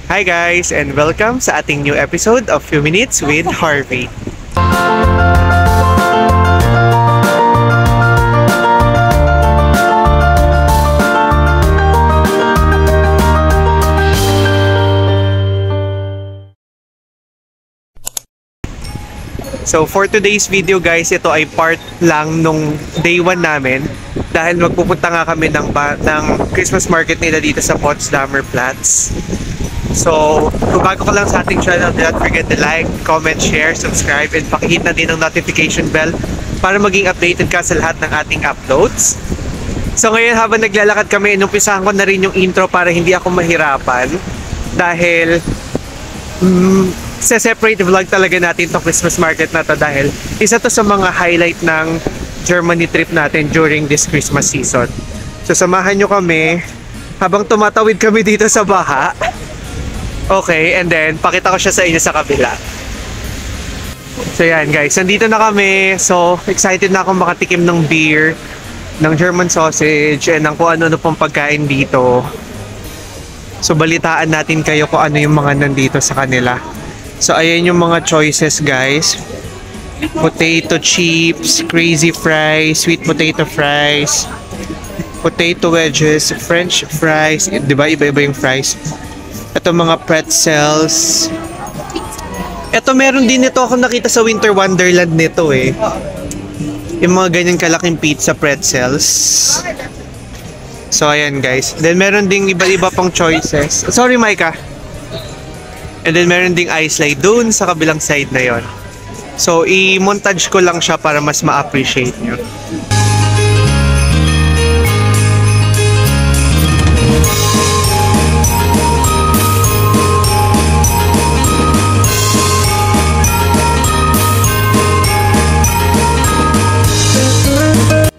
Hi guys, and welcome sa ating new episode of Few Minutes with Harvey. So for today's video guys, ito ay part lang nung day 1 namin dahil magpupunta nga kami ng Christmas market nila dito sa Potsdamer Platz. So kung bago ka lang sa ating channel, do not forget to like, comment, share, subscribe, and pakihit na din ang notification bell para maging updated ka sa lahat ng ating uploads. So ngayon habang naglalakad kami, inumpisahan ko na rin yung intro para hindi ako mahirapan dahil separate vlog talaga natin itong Christmas market na to dahil isa to sa mga highlight ng Germany trip natin during this Christmas season. So samahan nyo kami habang tumatawid kami dito sa baha. Okay, and then pakita ko siya sa inyo sa kabila. So yan guys, nandito na kami. So excited na akong makatikim ng beer, ng German sausage, and ng kung ano-ano pong pagkain dito. So balitaan natin kayo kung ano yung mga nandito sa kanila. So ayan yung mga choices guys. Potato chips, crazy fries, sweet potato fries, potato wedges, french fries, diba iba-iba yung fries. Ito mga pretzels. Ito meron din ito ako nakita sa Winter Wonderland nito eh. Yung mga ganyan kalaking pizza pretzels. So ayan guys. Then meron ding iba-iba pang choices. Sorry Micah. And then meron ding ice slide dun sa kabilang side na yon. So i-montage ko lang siya para mas ma-appreciate nyo.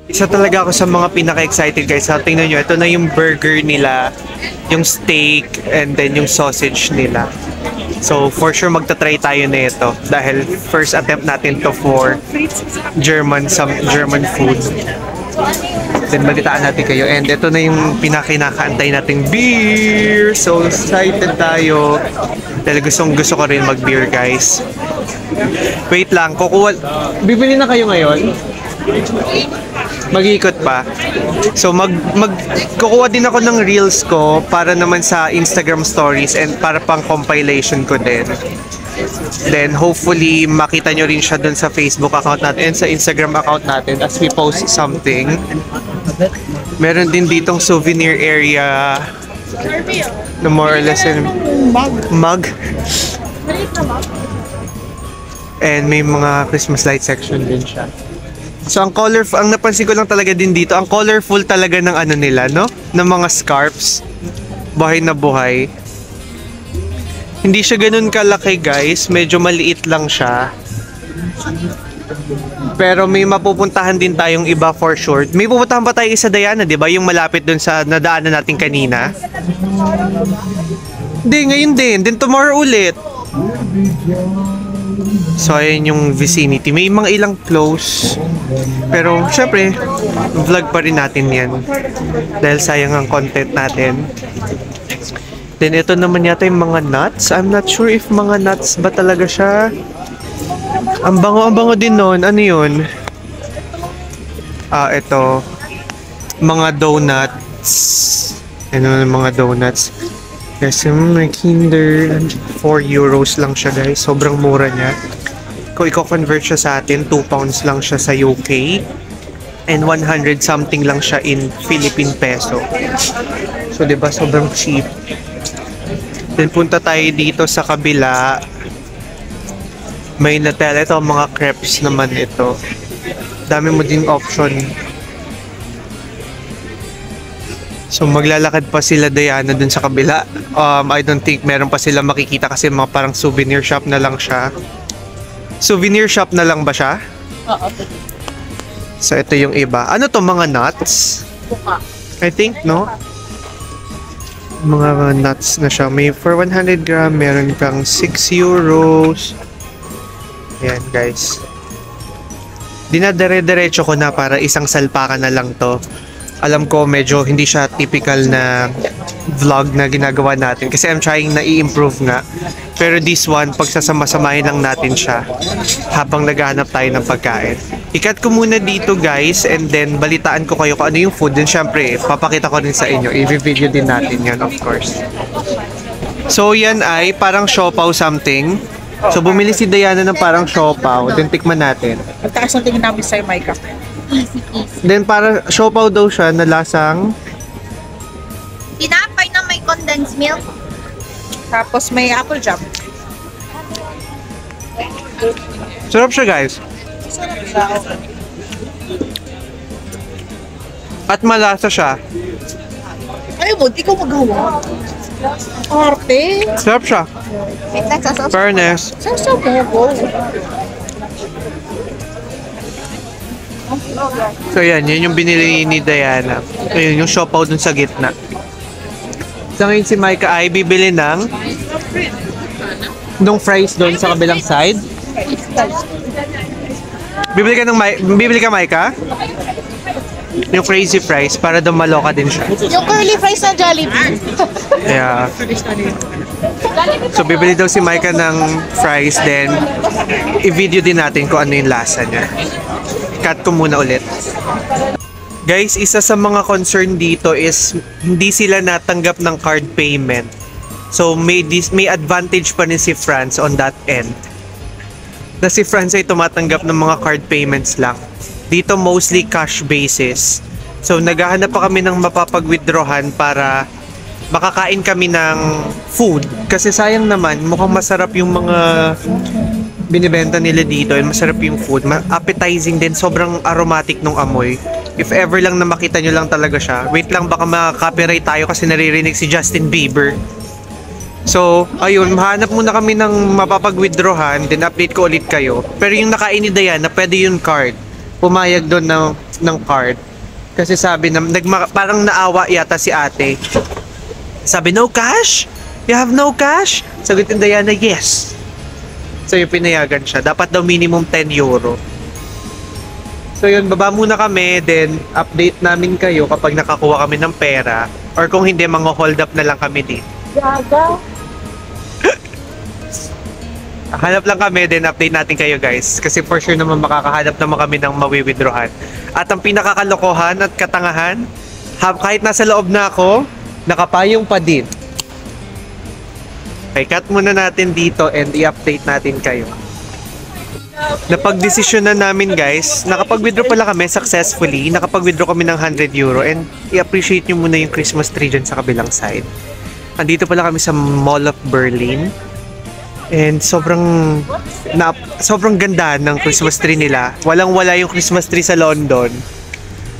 Isa talaga ako sa mga pinaka-excited guys. So, tingnan nyo, ito na yung burger nila, yung steak, and then yung sausage nila. So for sure magta-try tayo na ito dahil first attempt natin to for some German food. Then balitaan natin kayo. And ito na yung pinaka-kinakaantay nating beer. So excited tayo. Dahil gusto ko rin mag-beer guys. Wait lang, bibili na kayo ngayon? Mag-iikot pa. So kukuha din ako ng reels ko para naman sa Instagram stories and para pang compilation ko din. Then hopefully makita nyo rin siya dun sa Facebook account natin and sa Instagram account natin as we post something. Meron din ditong souvenir area na more or less in mug. And may mga Christmas light section din siya. So ang napansin ko lang talaga din dito, ang colorful talaga ng ano nila, no? Ng mga scarves. Buhay na buhay. Hindi siya ganun kalaki guys, medyo maliit lang siya. Pero may mapupuntahan din tayong iba for sure. May pupuntahan pa tayo sa Diana, di ba? Yung malapit dun sa nadaanan natin kanina. Hindi, ngayon din. Then tomorrow ulit. So ayan yung vicinity. May mga ilang close. Pero syempre, vlog pa rin natin yan. Dahil sayang ang content natin. Then ito naman yata yung mga nuts. I'm not sure if mga nuts ba talaga siya. Ang bango din nun. Ano yun? Ito. Mga donuts. Ano yung mga donuts? Yes, yung Kinder. 4 euros lang siya guys. Sobrang mura niya. Kung i-convert siya sa atin, 2 pounds lang siya sa UK. And 100 something lang siya in Philippine peso. So diba, sobrang cheap. Then punta tayo dito sa kabila. May Nutella. Ito, mga crepes naman ito. Dami mo din option. So maglalakad pa sila Diana dun sa kabila. I don't think meron pa sila makikita kasi mga parang souvenir shop na lang siya. Souvenir shop na lang ba siya? Oo. So ito yung iba. Ano to, mga nuts? I think, no? Mga nuts na siya. May for 100 gram, meron kang 6 euros. Ayan guys. Dinadire-diretso ko na para isang salpakan na lang to. Alam ko medyo hindi siya typical na vlog na ginagawa natin kasi I'm trying na i-improve nga. Pero this one, pagsasama-samahin lang natin siya habang naghahanap tayo ng pagkain. Ikat ko muna dito guys and then balitaan ko kayo kung ano yung food. Then syempre, papakita ko rin sa inyo. I-video din natin yan of course. So yan ay parang siopaw something. So bumili si Diana ng parang siopaw. Then tikman natin. Magtaas ang tingin namin sa'yo, Micah. Then parang siopaw daw siya na lasang Tinapay na may condensed milk. Tapos may apple jam. sarap siya guys. At malasa siya. Ay mo, di ko magawa. Arte. Sarap siya. Wait, nagsasaw. Fairness. Sasa mo ko. So yan, yun yung binili ni Diana. Ayun, yung siopaw dun sa gitna. So ngayon si Micah ay bibili ng nung fries doon sa kabilang side. Bibili ka Micah? Yung crazy fries para daw maloka din siya. Yung curly fries na Jollibee. Yeah. So bibili daw si Micah ng fries then i-video din natin kung ano yung lasa niya. Cut ko muna ulit. Guys, isa sa mga concern dito is hindi sila natanggap ng card payment. So may advantage pa rin si France on that end. Na si France ay tumatanggap ng mga card payments lang. Dito mostly cash basis. So naghahanap pa kami ng mapapag-withdrawhan para makakain kami ng food. Kasi sayang naman, mukhang masarap yung mga binibenta nila dito and masarap yung food. Appetizing din, sobrang aromatic nung amoy. If ever lang na makita nyo lang talaga siya. Wait lang, baka maka-copyright tayo kasi naririnig si Justin Bieber. So, ayun, mahanap muna kami ng mapapag-withdrawhan, then update ko ulit kayo. Pero yung nakain ni Diana, pwede yung card. Pumayag doon ng card. Kasi sabi na, parang naawa yata si ate. Sabi, no cash? You have no cash? Sagot ni Diana, yes. So yung pinayagan siya. Dapat daw minimum 10 euro. So yun, baba muna kami, then update namin kayo kapag nakakuha kami ng pera. Or kung hindi, mga hold up na lang kami dito. Gaga. Hanap lang kami, then update natin kayo guys. Kasi for sure naman makakahanap naman kami ng mawi-withdrawhan. At ang pinakakalokohan at katangahan, kahit nasa loob na ako, nakapayong pa din. Okay, cut muna natin dito and i-update natin kayo. Napag-desisyon na namin guys, nakapag-withdraw pala kami successfully. Nakapag-withdraw kami ng 100 euro and i-appreciate nyo muna yung Christmas tree dyan sa kabilang side. Andito pala kami sa Mall of Berlin. And sobrang ganda ng Christmas tree nila. Walang-wala yung Christmas tree sa London.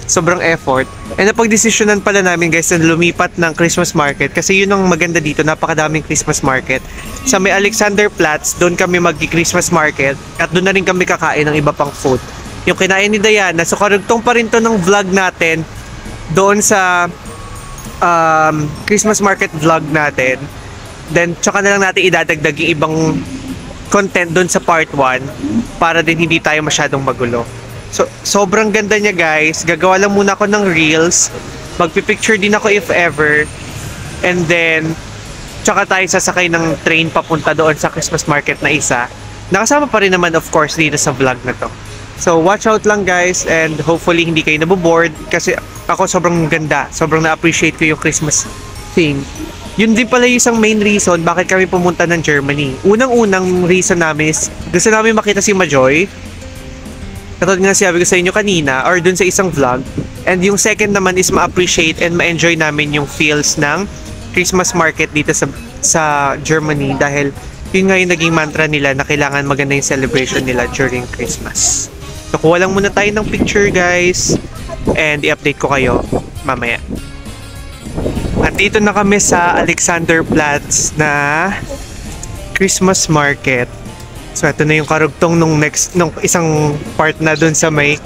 Sobrang effort. And napag-desisyonan pala namin guys na lumipat ng Christmas market kasi yun ang maganda dito, napakadaming Christmas market. Sa may Alexanderplatz, doon kami mag-Christmas market at doon na rin kami kakain ng iba pang food. Yung kinain ni Diana, so karugtong pa rin to ng vlog natin doon sa Christmas market vlog natin. Then tsaka na lang natin idadagdag yung ibang content doon sa part 1 para din hindi tayo masyadong magulo. So, sobrang ganda niya guys. Gagawa lang muna ako ng reels. Magpipicture din ako if ever. And then, tsaka tayo sasakay ng train papunta doon sa Christmas market na isa. Nakasama pa rin naman of course dito sa vlog na to. So, watch out lang guys and hopefully hindi kayo naboboard kasi ako sobrang ganda. Sobrang na-appreciate ko yung Christmas thing. Yun din pala yung isang main reason bakit kami pumunta ng Germany. Unang-unang reason namin is gusto namin makita si Majoy. Katulad nga sabi ko sa inyo kanina or dun sa isang vlog. And yung second naman is ma-appreciate and ma-enjoy namin yung feels ng Christmas market dito sa Germany dahil yun nga yung naging mantra nila na kailangan maganda yung celebration nila during Christmas. So kuha lang muna tayo ng picture guys and i-update ko kayo mamaya. At dito na kami sa Alexanderplatz na Christmas market. So ito na yung karugtong nung isang part na dun sa may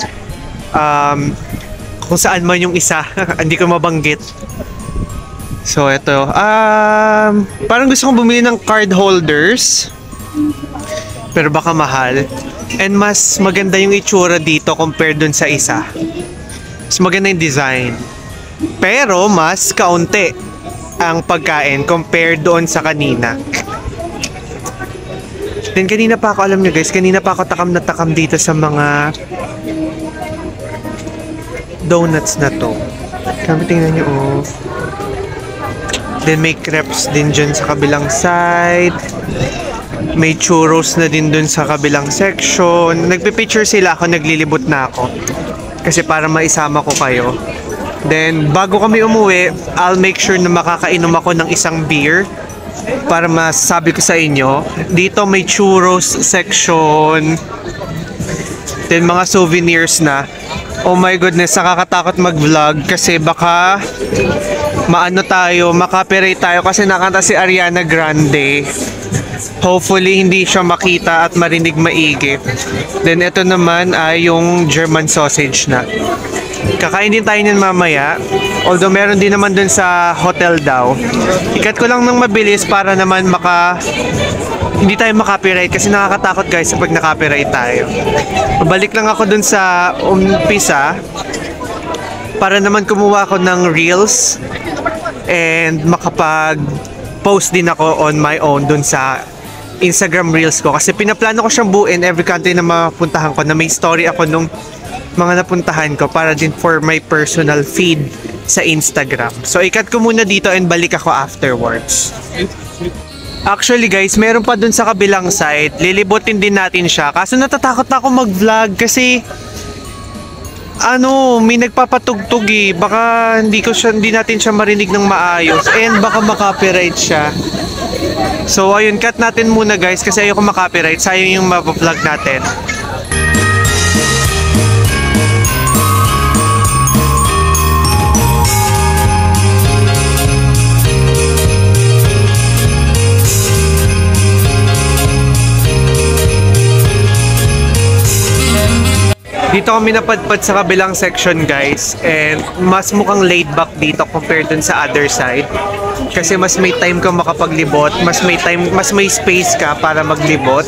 kung saan man yung isa. Hindi ko mabanggit. So ito parang gusto kong bumili ng card holders pero baka mahal and mas maganda yung itsura dito compared dun sa isa. Mas maganda yung design pero mas kaunti. ang pagkain compared doon sa kanina. Then kanina pa ako, alam nyo guys, kanina pa ako takam na takam dito sa mga donuts na to. Kami tingnan nyo, oh. Then may crepes din dyan sa kabilang side. May churros na din dun sa kabilang section. Nagpipicture sila ako, naglilibot na ako. Kasi para maisama ko kayo. Then, bago kami umuwi, I'll make sure na makakainom ako ng isang beer para masabi ko sa inyo. Dito may churros section. Then, mga souvenirs na. Oh my goodness, nakakatakot mag-vlog kasi baka maano tayo, makapirate tayo kasi nakanta si Ariana Grande. Hopefully, hindi siya makita at marinig maigi. Then, ito naman ay yung German sausage na. Kakain din tayo niyan mamaya. Although, meron din naman dun sa hotel daw. Ikat ko lang ng mabilis para naman hindi tayo makapiright kasi nakakatakot guys pag nakapiright tayo. Pabalik lang ako dun sa umpisa para naman kumuha ako ng reels and makapag-post din ako on my own dun sa Instagram reels ko kasi pinaplano ko siyang buuin every country na mapuntahan ko na may story ako nung mga napuntahan ko para din for my personal feed sa Instagram. So ikat ko muna dito and balik ako afterwards. Actually guys, meron pa dun sa kabilang side. Lilibutin din natin siya. Kaso natatakot na ako mag-vlog kasi may nagpapatugtog eh. Baka hindi natin siya marinig ng maayos and baka makapiright siya. So ayun, cut natin muna guys kasi ayoko makapiright. Sayang yung mapa-vlog natin. Dito kami napadpad sa kabilang section guys and mas mukhang laid back dito compared dun sa other side kasi mas may time ka makapaglibot, mas may space ka para maglibot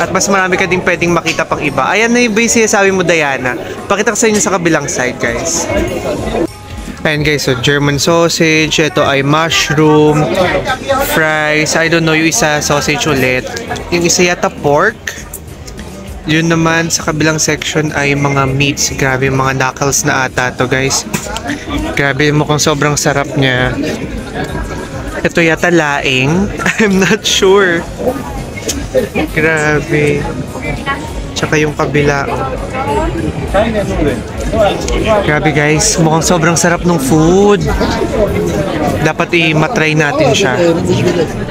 at mas marami ka din pwedeng makita pang iba. Ayan na yung sinasabi mo Diana. Pakita ko sa inyo sa kabilang side guys. Ayan guys, so German sausage, ito ay mushroom, fries, I don't know yung isa sausage ulit, yung isa yata pork. Yun naman sa kabilang section ay mga meats. Grabe, mga knuckles na ata to guys. Grabe, mukhang sobrang sarap niya. Ito yata laing. I'm not sure. Grabe. Tsaka yung kabila. Grabe guys, mukhang sobrang sarap ng food. Dapat i-matry natin siya.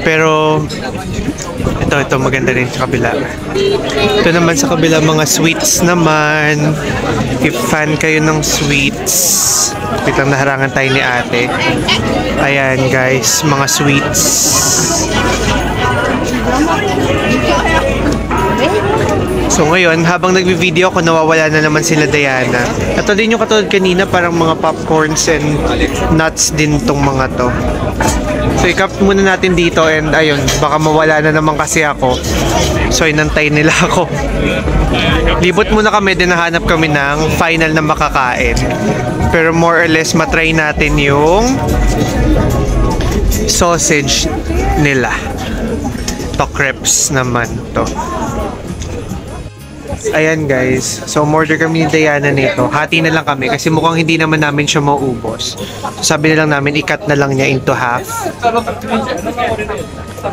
Pero ito maganda rin sa kabila. Ito naman sa kabila, mga sweets naman. If fan kayo ng sweets, kitang naharangan tayo ni ate. Ayan guys, mga sweets. So ngayon, habang nagbi-video ako, nawawala na naman sila Diana. Ito din yung katulad kanina, parang mga popcorns and nuts din tong mga to. So i-cap muna natin dito and ayun, baka mawala na naman kasi ako. So inantay nila ako. Libot muna kami, din nahanap kami ng final na makakain. Pero more or less matry natin yung sausage nila. To crepes naman to. Ayan guys, so umorder kami ni Diana nito. Hati na lang kami kasi mukhang hindi naman namin siya maubos. So sabi na lang namin, i-cut na lang niya into half.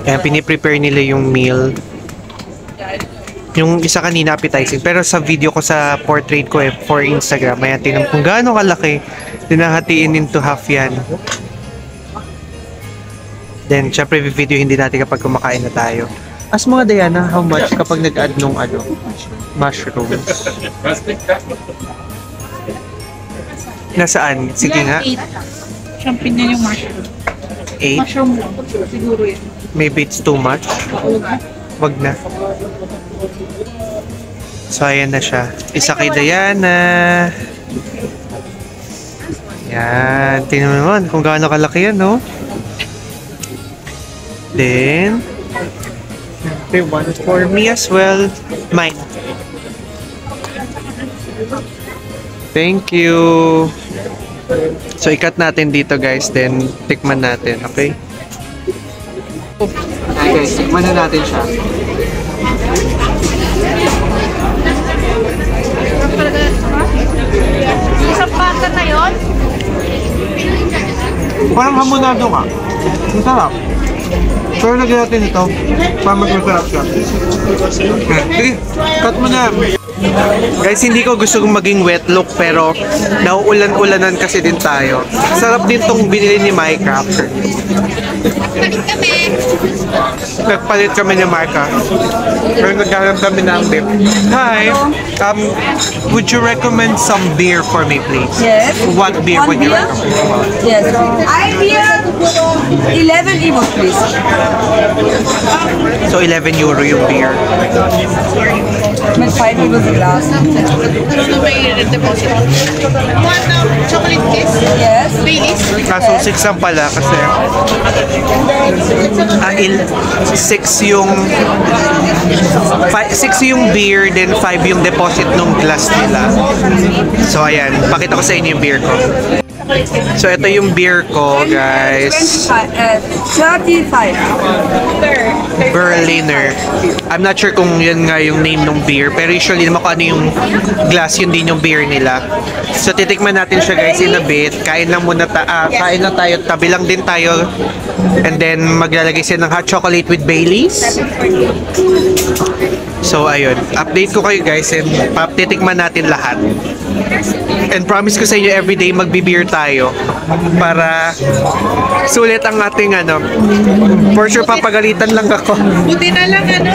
Ayan, piniprepare nila yung meal. Yung isa kanina appetizing. Pero sa video ko sa portrait ko for Instagram, ayan, tinan kung gaano kalaki. Dinahatiin into half yan. Then, syempre, video hindi natin kapag kumakain na tayo. As mga Diana, how much kapag nag-add nung mushrooms? Nasaan? Sige nga. Champignon yung mushroom. 8? Mushroom lang. Siguro yun. Maybe it's too much. Wag na. So, ayan na siya. Isa kay Diana. Yan. Tingnan mo naman kung gaano kalaki yan, no? Then, one for me as well. Mine. Thank you. So, ikat natin dito guys, then tikman natin, okay? Okay guys, tikman na natin siya. Isang pata na yun? Parang hamonado ka. Ang sarap. Pero lagyan natin ito para mas masarap siya. Sige, cut mo na. Guys, hindi ko gusto kong maging wet look pero nauulan-ulanan kasi din tayo. Sarap din tong binili ni Micah. Nagpalit kami ni Micah. Pero nagkaroon kami ng beer. Hi! Would you recommend some beer for me, please? Yes. What beer One would you beer? recommend? Yes. I beer 11 Evo, please. So, 11 euro yung beer. With 5 Evo the glass. Ano may deposit? One chocolate kiss? Yes. Baileys? Kaso 6 lang pala kasi 6 yung 6 yung beer, then 5 yung deposit ng glass nila. So ayan, pakita ko sa inyo yung beer ko. So ito yung beer ko, guys. 35. Berliner. I'm not sure kung yun nga yung name ng beer, pero usually naman kung ano yung glass, yun din yung beer nila. So titikman natin siya guys in a bit. Kain lang muna kain lang tayo, tabi lang din tayo. And then maglalagay sila ng hot chocolate with Baileys. So ayun, update ko kayo guys and titikman natin lahat. And promise ko sa inyo everyday magbi-beer tayo para sulit ang ating ano. For sure papagalitan lang ako. Buti na lang ano?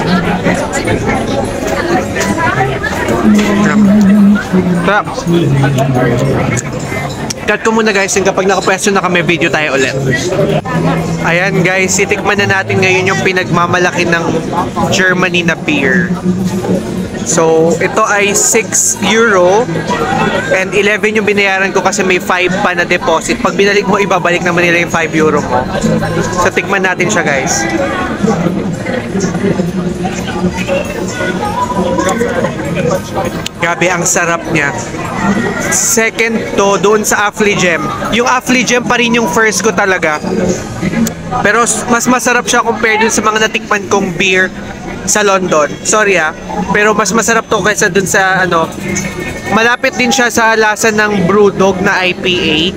Sarap. Cut ko muna guys, and kapag nakapwesto na kami, video tayo ulit. Ayan guys, itikman na natin ngayon yung pinagmamalaki ng Germany na beer. So, ito ay 6 euro and 11 yung binayaran ko kasi may 5 pa na deposit. Pag binalik mo, ibabalik naman nila yung 5 euro mo. So, tikman natin siya guys. Grabe, ang sarap niya. Second to, doon sa Affligem. Yung Affligem pa rin yung first ko talaga. Pero mas masarap siya compared dun sa mga natikman kong beer sa London. Sorry pero mas masarap to kaysa dun sa ano. Malapit din siya sa lasa ng Brewdog na IPA.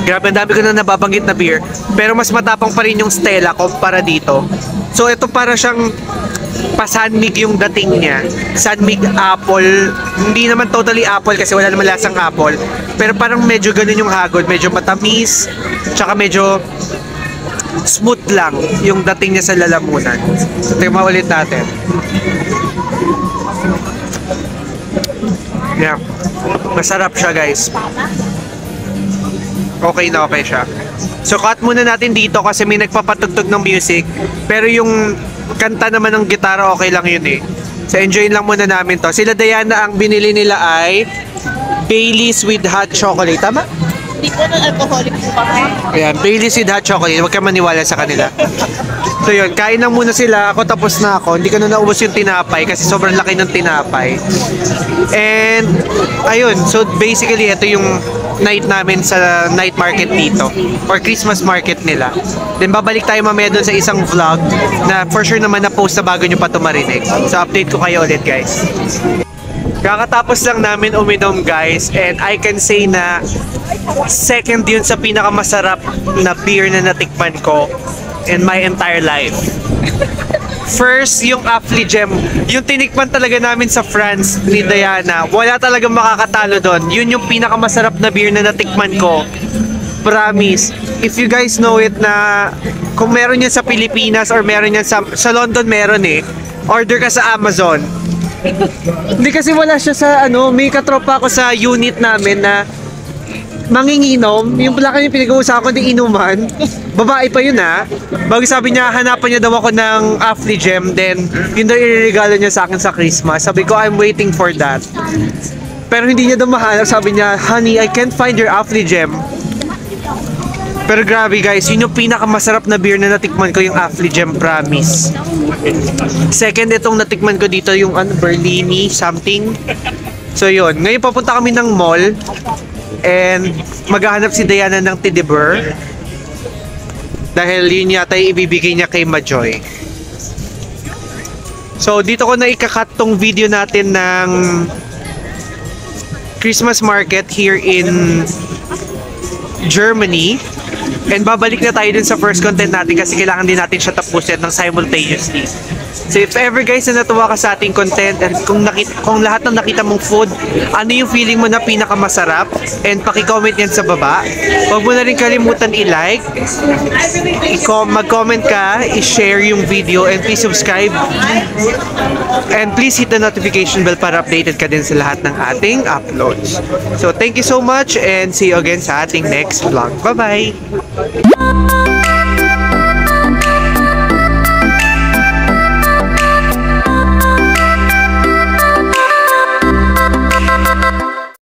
Grabe, ang dami ko na nababanggit na beer. Pero mas matapang pa rin yung Stella kumpara dito. So ito para siyang pasanmig yung dating niya. Sanmig apple. Hindi naman totally apple kasi wala naman lasang apple. Pero parang medyo ganun yung hagod. Medyo matamis. Tsaka medyo smooth lang yung dating niya sa lalamunan. So, tingnan ulit natin. Yeah. Masarap siya guys. Okay na okay siya. So cut muna natin dito kasi may nagpapatugtog ng music. Pero yung kanta naman ng gitara okay lang yun eh. So enjoy lang muna namin to. Sila Diana, ang binili nila ay Baileys with hot chocolate. Tama? Hindi ko na alcoholic po kami. Ayan, Baileys with hot chocolate. Huwag ka maniwala sa kanila. So yun, kain lang muna sila. Ako tapos na ako. Hindi ko na naubos yung tinapay kasi sobrang laki ng tinapay. And ayun, so basically ito yung night namin sa night market dito or Christmas market nila. Then babalik tayo mamaya doon sa isang vlog na for sure naman na-post na bago nyo pa ito marinig. So update ko kayo ulit guys. Kakatapos lang namin uminom guys and I can say na second yun sa pinakamasarap na beer na natikman ko in my entire life. First, yung Affligem. Yung tinikman talaga namin sa France ni Diana. Wala talagang makakatalo doon. Yun yung pinakamasarap na beer na natikman ko. Promise. If you guys know it na kung meron yan sa Pilipinas or meron yan sa London meron eh. Order ka sa Amazon. Hindi kasi wala siya sa ano, may katropa ako sa unit namin na manginginom, yung pala kanya pinag-uusapan ko ng inuman, babae pa yun bago sabi niya, hanapan niya daw ako ng Affligem, then yun daw iririgalo niya sa akin sa Christmas. Sabi ko, I'm waiting for that. Pero hindi niya daw mahanap, sabi niya, honey, I can't find your Affligem. Pero grabe guys, yun yung pinakamasarap na beer na natikman ko, yung Affligem, promise. Second, itong natikman ko dito, yung Berlini something. So yun, ngayon papunta kami ng mall. And maghahanap si Diana ng teddy bear. Dahil yun yata yung ibibigay niya kay Majoy. So, dito ko na ikakat tong video natin ng Christmas market here in Germany. And babalik na tayo dun sa first content natin kasi kailangan din natin siya tapusin ng simultaneously. So if ever guys na natuwa ka sa ating content and kung lahat ng nakita mong food, ano yung feeling mo na pinakamasarap, and paki-comment yan sa baba. Huwag mo na rin kalimutan i-like, mag-comment ka, i-share yung video, and please subscribe. And please hit the notification bell para updated ka din sa lahat ng ating uploads. So thank you so much and see you again sa ating next vlog. Bye-bye!